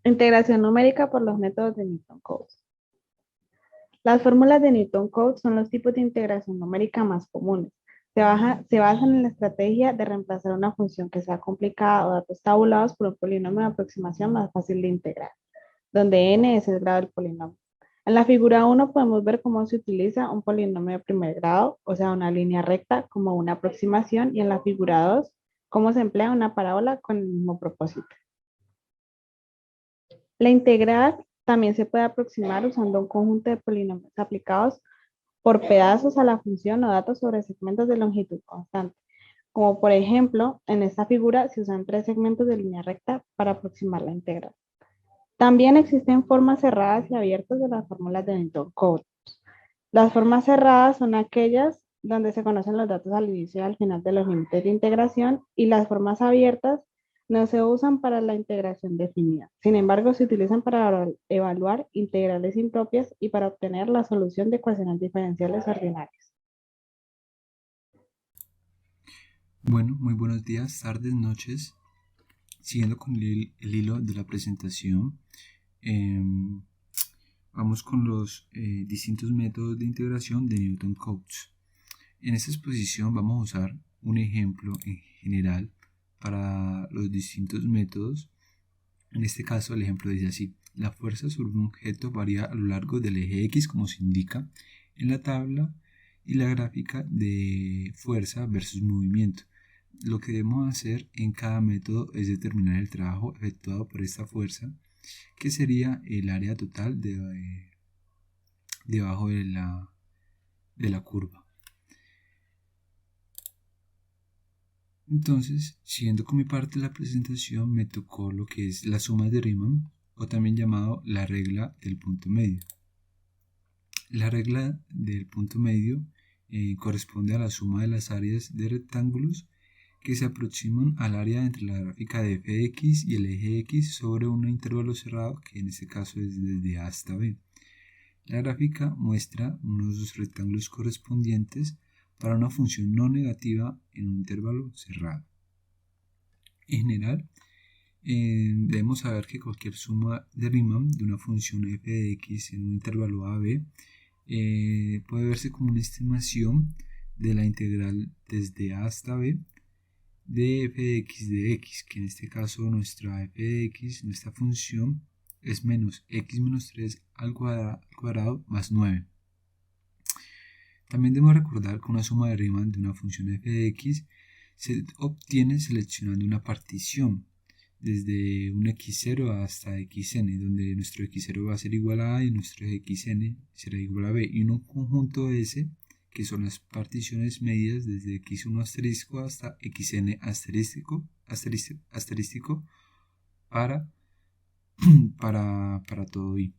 Integración numérica por los métodos de Newton-Cotes. Las fórmulas de Newton-Cotes son los tipos de integración numérica más comunes. Se basan en la estrategia de reemplazar una función que sea complicada o datos tabulados por un polinomio de aproximación más fácil de integrar, donde n es el grado del polinomio. En la figura 1 podemos ver cómo se utiliza un polinomio de primer grado, o sea, una línea recta como una aproximación, y en la figura 2 cómo se emplea una parábola con el mismo propósito. La integral también se puede aproximar usando un conjunto de polinomios aplicados por pedazos a la función o datos sobre segmentos de longitud constante. Como por ejemplo, en esta figura se usan tres segmentos de línea recta para aproximar la integral. También existen formas cerradas y abiertas de las fórmulas de Newton-Cotes. Las formas cerradas son aquellas donde se conocen los datos al inicio y al final de los límites de integración, y las formas abiertas no se usan para la integración definida. Sin embargo, se utilizan para evaluar integrales impropias y para obtener la solución de ecuaciones diferenciales ordinarias. Bueno, muy buenos días, tardes, noches. Siguiendo con el hilo de la presentación, vamos con los distintos métodos de integración de Newton-Cotes. En esta exposición vamos a usar un ejemplo en general para los distintos métodos. En este caso el ejemplo dice así: la fuerza sobre un objeto varía a lo largo del eje X, como se indica en la tabla, y la gráfica de fuerza versus movimiento. Lo que debemos hacer en cada método es determinar el trabajo efectuado por esta fuerza, que sería el área total debajo de la curva. Entonces, siguiendo con mi parte de la presentación, me tocó lo que es la suma de Riemann, o también llamado la regla del punto medio. La regla del punto medio corresponde a la suma de las áreas de rectángulos que se aproximan al área entre la gráfica de f de x y el eje x sobre un intervalo cerrado, que en este caso es desde A hasta B. La gráfica muestra unos rectángulos correspondientes para una función no negativa en un intervalo cerrado. En general, debemos saber que cualquier suma de Riemann de una función f de x en un intervalo a b puede verse como una estimación de la integral desde A hasta b de f de x, que en este caso nuestra f de x, nuestra función, es menos x menos 3 al cuadrado más 9. También debemos recordar que una suma de Riemann de una función f de x se obtiene seleccionando una partición desde un x0 hasta xn, donde nuestro x0 va a ser igual a y nuestro xn será igual a b, y un conjunto S, que son las particiones medidas desde x1 asterisco hasta xn asterístico para todo i.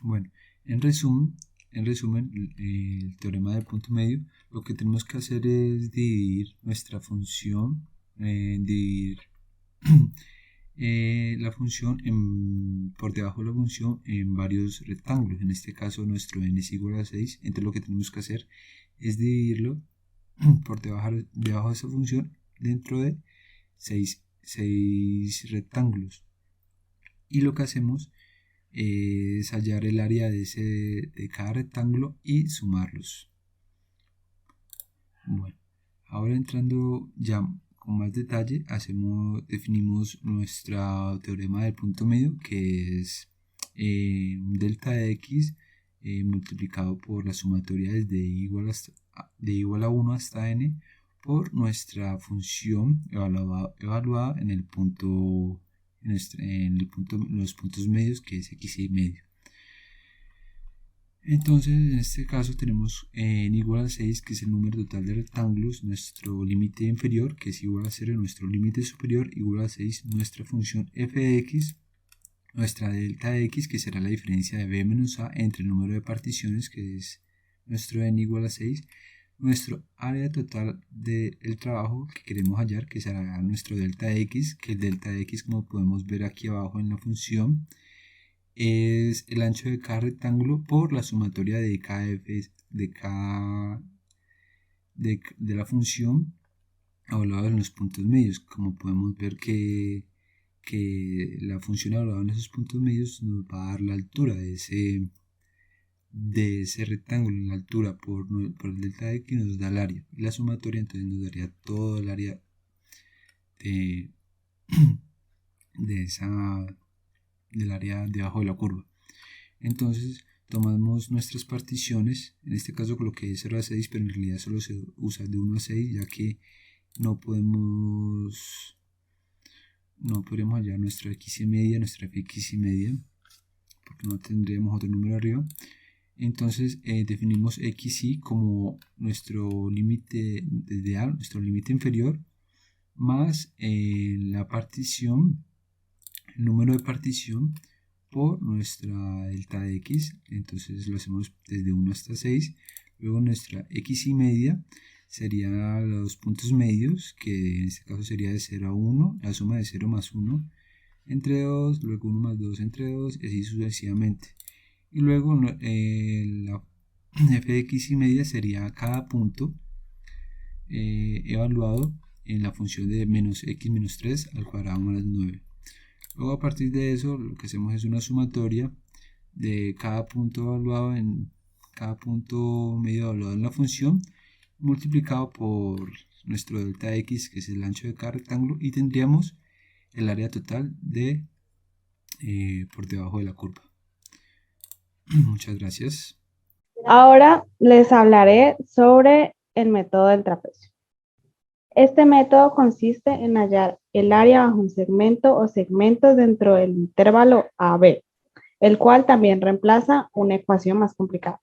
Bueno, en resumen, el teorema del punto medio, lo que tenemos que hacer es dividir nuestra función, dividir la función por debajo de la función en varios rectángulos. En este caso nuestro n es igual a 6, entonces lo que tenemos que hacer es dividirlo por debajo de esa función dentro de 6 rectángulos, y lo que hacemos es hallar el área de cada rectángulo y sumarlos. Bueno, ahora entrando ya con más detalle, definimos nuestro teorema del punto medio, que es un delta de x multiplicado por la sumatoria desde de igual a 1 hasta n por nuestra función evaluada en el punto, en los puntos medios, que es x y medio. Entonces, en este caso tenemos n igual a 6, que es el número total de rectángulos, nuestro límite inferior, que es igual a 0, nuestro límite superior igual a 6, nuestra función f de x, nuestra delta de x, que será la diferencia de b menos a entre el número de particiones, que es nuestro n igual a 6, nuestro área total del trabajo que queremos hallar, que será nuestro delta de x, que el delta de x, como podemos ver aquí abajo en la función, es el ancho de cada rectángulo por la sumatoria de de la función evaluada en los puntos medios. Como podemos ver que que la función evaluada en esos puntos medios nos va a dar la altura de ese rectángulo. La altura por el delta de x nos da el área, y la sumatoria entonces nos daría todo el área de, del área debajo de la curva. Entonces tomamos nuestras particiones, en este caso coloqué 0 a 6, pero en realidad solo se usa de 1 a 6, ya que no podemos hallar nuestra x y media, nuestra fx y media, porque no tendríamos otro número arriba. Entonces definimos xy como nuestro límite desde A, nuestro límite inferior, más la partición, el número de partición, por nuestra delta de x. Entonces lo hacemos desde 1 hasta 6. Luego nuestra x y media serían los puntos medios, que en este caso sería de 0 a 1, la suma de 0 más 1 entre 2, luego 1 más 2 entre 2, y así sucesivamente. Y luego la f de x y media sería cada punto evaluado en la función de menos x menos 3 al cuadrado más 9. Luego, a partir de eso, lo que hacemos es una sumatoria de cada punto evaluado cada punto medio evaluado en la función, multiplicado por nuestro delta x, que es el ancho de cada rectángulo, y tendríamos el área total por debajo de la curva. Muchas gracias. Ahora les hablaré sobre el método del trapecio. Este método consiste en hallar el área bajo un segmento o segmentos dentro del intervalo AB, el cual también reemplaza una ecuación más complicada.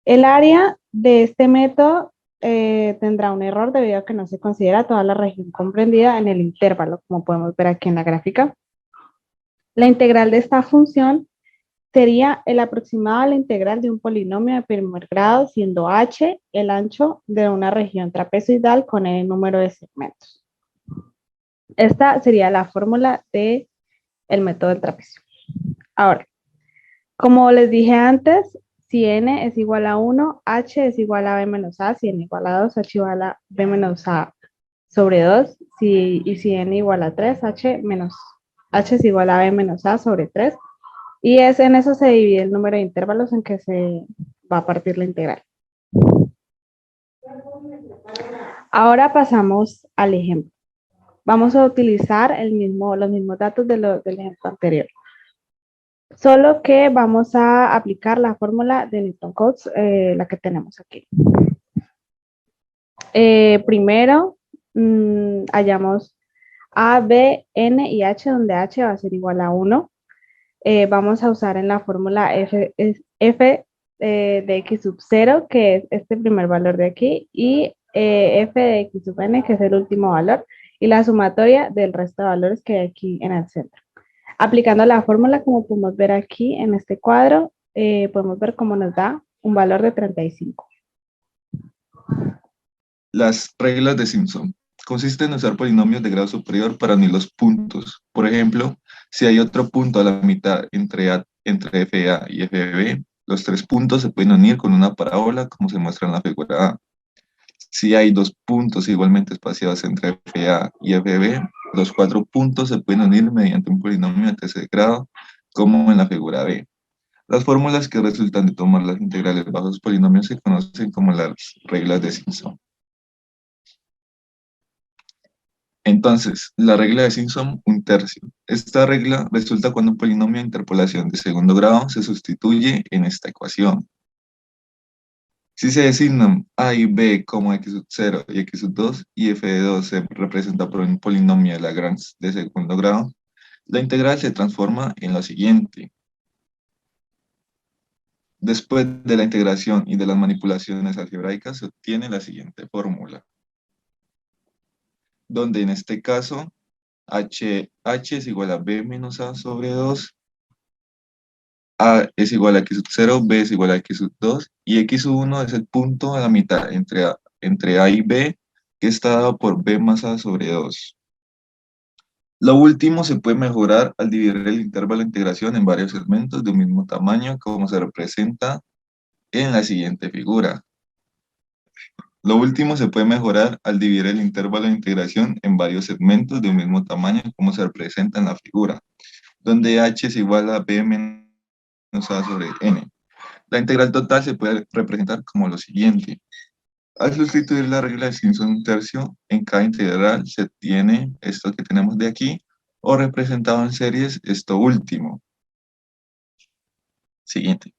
El área de este método tendrá un error debido a que no se considera toda la región comprendida en el intervalo, como podemos ver aquí en la gráfica. La integral de esta función sería el aproximado a la integral de un polinomio de primer grado, siendo h el ancho de una región trapezoidal con el número de segmentos. Esta sería la fórmula del método del trapecio. Ahora, como les dije antes, si n es igual a 1, h es igual a b menos a, si n igual a 2, h igual a b menos a sobre 2, y si n igual a 3, h es igual a b menos a sobre 3, y en eso se divide el número de intervalos en que se va a partir la integral. Ahora pasamos al ejemplo. Vamos a utilizar los mismos datos del ejemplo anterior. Solo que vamos a aplicar la fórmula de Newton-Cotes, la que tenemos aquí. Primero, hallamos A, B, N y H, donde H va a ser igual a 1. Vamos a usar en la fórmula f de x sub 0, que es este primer valor de aquí, y f de x sub n, que es el último valor, y la sumatoria del resto de valores que hay aquí en el centro. Aplicando la fórmula, como podemos ver aquí en este cuadro, podemos ver cómo nos da un valor de 35. Las reglas de Simpson. Consiste en usar polinomios de grado superior para unir los puntos. Por ejemplo, si hay otro punto a la mitad entre FA y FB, los tres puntos se pueden unir con una parábola, como se muestra en la figura A. Si hay dos puntos igualmente espaciados entre FA y FB, los cuatro puntos se pueden unir mediante un polinomio de tercer grado, como en la figura B. Las fórmulas que resultan de tomar las integrales bajo los polinomios se conocen como las reglas de Simpson. Entonces, la regla de Simpson, 1/3. Esta regla resulta cuando un polinomio de interpolación de segundo grado se sustituye en esta ecuación. Si se designan a y b como x sub 0 y x sub 2, y f de 2 se representa por un polinomio de Lagrange de segundo grado, la integral se transforma en lo siguiente. Después de la integración y de las manipulaciones algebraicas, se obtiene la siguiente fórmula, donde en este caso h es igual a b menos a sobre 2, a es igual a x sub 0, b es igual a x sub 2, y x sub 1 es el punto a la mitad entre a y b, que está dado por b más a sobre 2. Lo último se puede mejorar al dividir el intervalo de integración en varios segmentos de un mismo tamaño, como se representa en la siguiente figura. Lo último se puede mejorar al dividir el intervalo de integración en varios segmentos de un mismo tamaño, como se representa en la figura, donde h es igual a b menos a sobre n. La integral total se puede representar como lo siguiente. Al sustituir la regla de Simpson un tercio, en cada integral se tiene esto que tenemos de aquí, o representado en series, esto último. Siguiente.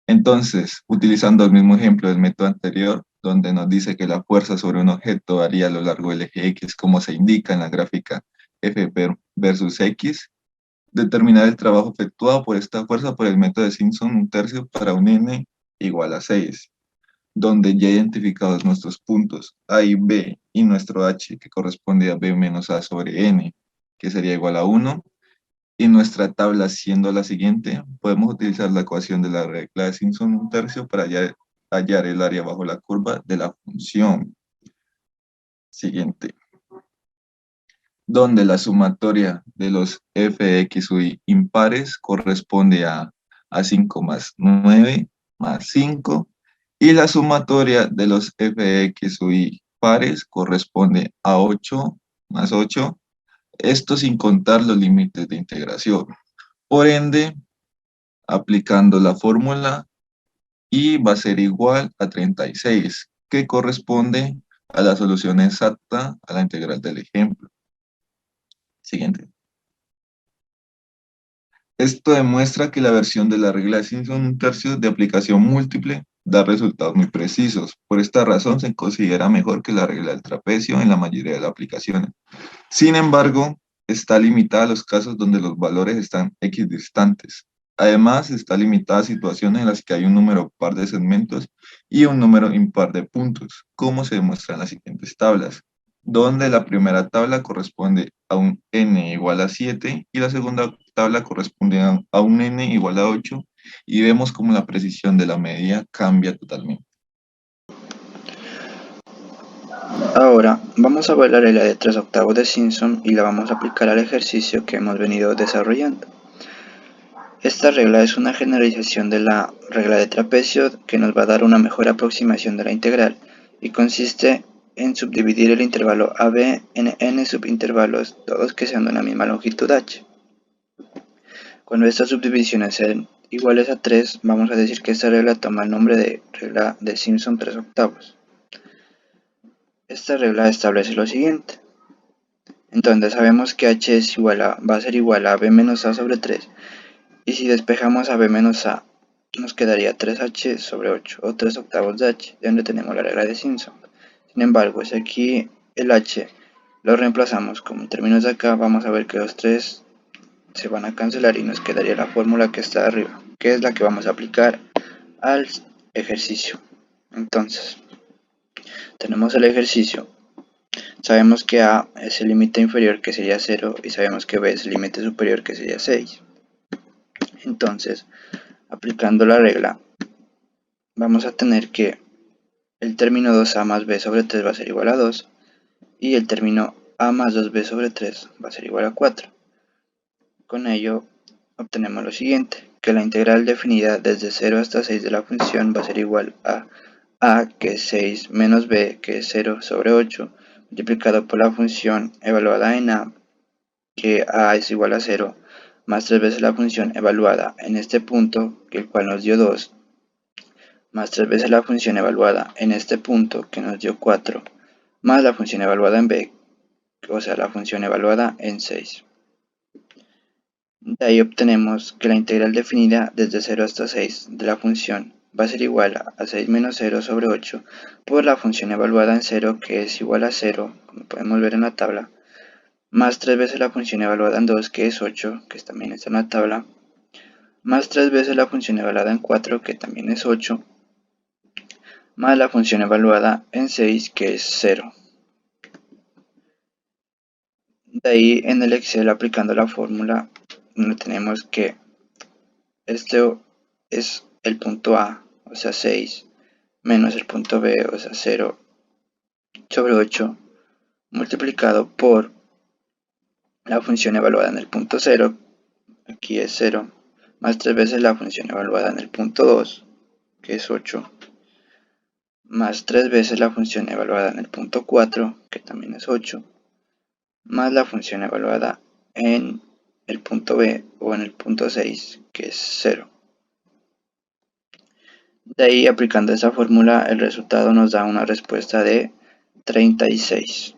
Entonces, utilizando el mismo ejemplo del método anterior, donde nos dice que la fuerza sobre un objeto varía a lo largo del eje X, como se indica en la gráfica F versus X, determinar el trabajo efectuado por esta fuerza por el método de Simpson un tercio para un n igual a 6, donde ya identificados nuestros puntos A y B y nuestro h, que corresponde a B menos A sobre n, que sería igual a 1, y nuestra tabla siendo la siguiente, podemos utilizar la ecuación de la regla de Simpson un tercio para hallar el área bajo la curva de la función. Siguiente. Donde la sumatoria de los f de x u y impares corresponde a 5 más 9 más 5, y la sumatoria de los f de x u y pares corresponde a 8 más 8, esto sin contar los límites de integración. Por ende, aplicando la fórmula, y va a ser igual a 36, que corresponde a la solución exacta a la integral del ejemplo. Siguiente. Esto demuestra que la versión de la regla de Simpson un tercio de aplicación múltiple da resultados muy precisos. Por esta razón se considera mejor que la regla del trapecio en la mayoría de las aplicaciones. Sin embargo, está limitada a los casos donde los valores están equidistantes. Además, está limitada a situaciones en las que hay un número par de segmentos y un número impar de puntos, como se demuestra en las siguientes tablas, donde la primera tabla corresponde a un n igual a 7 y la segunda tabla corresponde a un n igual a 8, y vemos cómo la precisión de la medida cambia totalmente. Ahora vamos a ver la regla de 3/8 de Simpson y la vamos a aplicar al ejercicio que hemos venido desarrollando. Esta regla es una generalización de la regla de trapecio que nos va a dar una mejor aproximación de la integral y consiste en subdividir el intervalo AB en n subintervalos, todos que sean de una misma longitud h. Cuando estas subdivisiones sean iguales a 3, vamos a decir que esta regla toma el nombre de regla de Simpson 3/8. Esta regla establece lo siguiente. Entonces sabemos que h va a ser igual a b menos a sobre 3, y si despejamos a b menos a, nos quedaría 3h sobre 8, o 3/8 de h, de donde tenemos la regla de Simpson. Sin embargo, si aquí el h lo reemplazamos como en términos de acá, vamos a ver que los 3 se van a cancelar y nos quedaría la fórmula que está arriba, que es la que vamos a aplicar al ejercicio. Entonces, tenemos el ejercicio. Sabemos que A es el límite inferior, que sería 0, y sabemos que B es el límite superior, que sería 6. Entonces, aplicando la regla, vamos a tener que el término 2A más B sobre 3 va a ser igual a 2, y el término A más 2B sobre 3 va a ser igual a 4. Con ello, obtenemos lo siguiente, que la integral definida desde 0 hasta 6 de la función va a ser igual a A, que es 6, menos B, que es 0 sobre 8, multiplicado por la función evaluada en A, que A es igual a 0, más 3 veces la función evaluada en este punto, el cual nos dio 2, más 3 veces la función evaluada en este punto, que nos dio 4, más la función evaluada en B, o sea, la función evaluada en 6. De ahí obtenemos que la integral definida desde 0 hasta 6 de la función va a ser igual a 6 menos 0 sobre 8 por la función evaluada en 0, que es igual a 0, como podemos ver en la tabla, más 3 veces la función evaluada en 2, que es 8, que también está en la tabla, más 3 veces la función evaluada en 4, que también es 8, más la función evaluada en 6, que es 0. De ahí en el Excel, aplicando la fórmula, tenemos que esto es el punto A, o sea 6, menos el punto B, o sea 0 sobre 8, multiplicado por la función evaluada en el punto 0, aquí es 0, más 3 veces la función evaluada en el punto 2, que es 8, más 3 veces la función evaluada en el punto 4, que también es 8, más la función evaluada en el punto B o en el punto 6, que es 0. De ahí, aplicando esa fórmula, el resultado nos da una respuesta de 36.